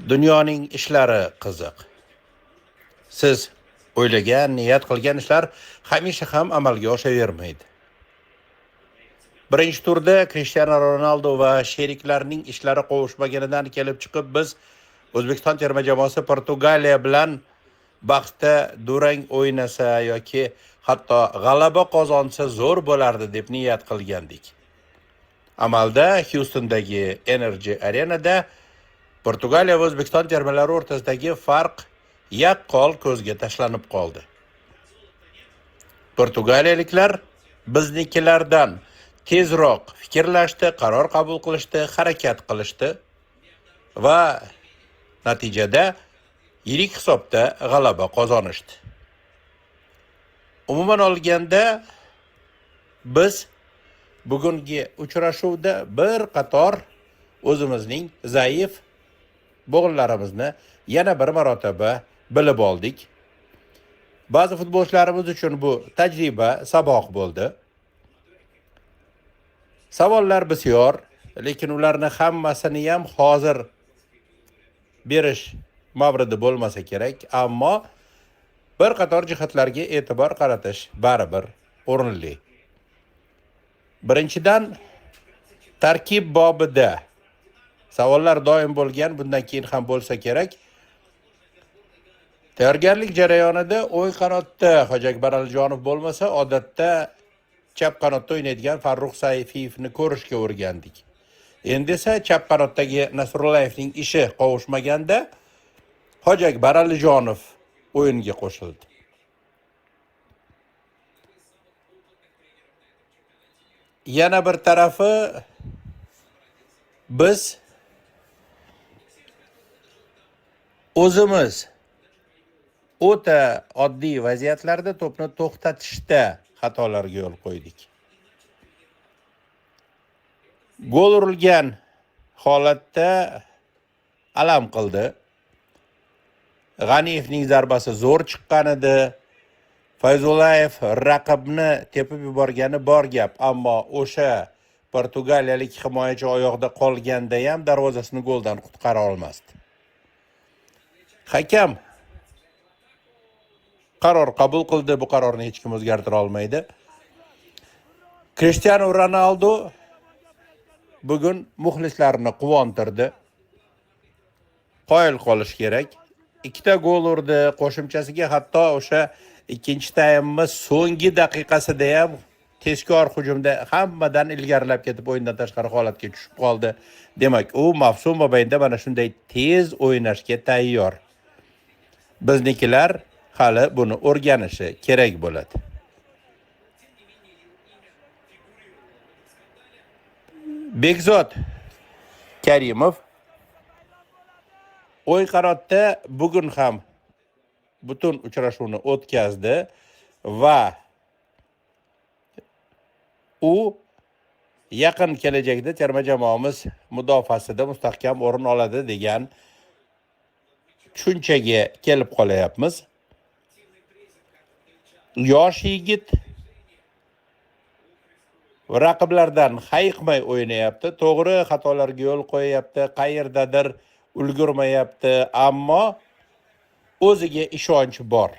Dunyoning ishlari qiziq. Siz o'ylagan, niyat qilgan ishlar hamisha ham amalga oshavermaydi. Birinchi turda Cristiano Ronaldo va sheriklarining ishlari qovushmaganidan kelib chiqib biz O'zbekiston terma jamoasi Portugaliya bilan bahsda durang o'ynasa yoki hatto g'alaba qozonsa zo'r bo'lardi deb niyat qilgandik. Amalda Houstondagi Energy Arenada Portugaliya va O'zbekiston termalari o'rtasidagi farq yaqqol ko'zga tashlanib qoldi. Portugaliyaliklar biznikilardan tezroq fikrlashdi, qaror qabul qilishdi, harakat qilishdi va natijada yirik hisobda g'alaba qozonishdi. Umuman olganda biz bugungi uchrashuvda bir qator o'zimizning zaif bo'g'inlarimizni yana bir marotaba bilib oldik. Ba'zi futbolchilarimiz uchun bu tajriba, saboq bo'ldi. Savollar bisyor, lekin ularni hammasini ham hozir berish mavridi bo'lmasa kerak, ammo bir qator jihatlarga e'tibor qaratish baribir o'rinli. Birinchidan, tarkib bobida savollar doim bo'lgan, bundan keyin ham bo'lsa kerak. Tayyorgarlik jarayonida o'ng qanotda Hojiakbar Alijonov bo'lmasa, odatda chap qanotda o'ynaydigan Farruh Sayfiyevni ko'rishga o'rgandik. Endi esa chap qanotdagi Nasrullayevning ishi qovushmaganda Hojiakbar Alijonov o'yinga qo'shildi. Yana bir tarafi biz o'zimiz o'ta oddiy vaziyatlarda to'pni to'xtatishda xatolarga yo'l qo'ydik. Gol urilgan holatda alam qildi. G'aniyevning zarbasi zo'r chiqqan edi. Fayzullayev raqibni tepib yuborgani bor gap, ammo o'sha portugaliyalik himoyachi oyoqda qolganda ham darvozasini goldan qutqara olmasdi. Hakam qaror qabul qildi, bu qarorni hech kim o'zgartira olmaydi. Cristiano Ronaldo bugun muxlislarini quvontirdi. Qoyil qolish kerak. 2ta gol urdi, qo'shimchasiga hatto o'sha ikkinchi taymning so'nggi daqiqasida ham tezkor hujumda hammadan ilgarilab ketib o'yindan tashqari holatga tushib qoldi. Demak, u mavsum mobaynida mana shunday tez o'ynashga tayyor. Biznikilar hali buni o'rganishi kerak bo'ladi. Bekzod Karimov o'ng qanotda bugun ham butun uchrashuvni o'tkazdi va u yaqin kelajakda terma jamoamiz mudofaasida mustahkam o'rin oladi degan tushunchaga kelib qolyapmiz. Yosh yigit raqiblardan hayiqmay o'ynayapti. To'g'ri, xatolarga yo'l qo'yapti, qayerdadir ulgurmayapti, ammo o'ziga ishonch bor.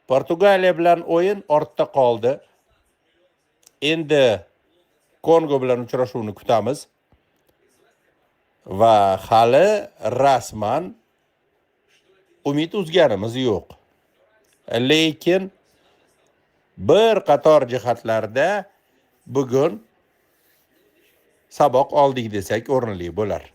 Portugaliya bilan o'yin ortda qoldi. Endi Kongo bilan uchrashuvni kutamiz va hali rasman umid uzganimiz yo'q. Lekin bir qator jihatlarda bugun saboq oldik desak o'rinli bo'lar.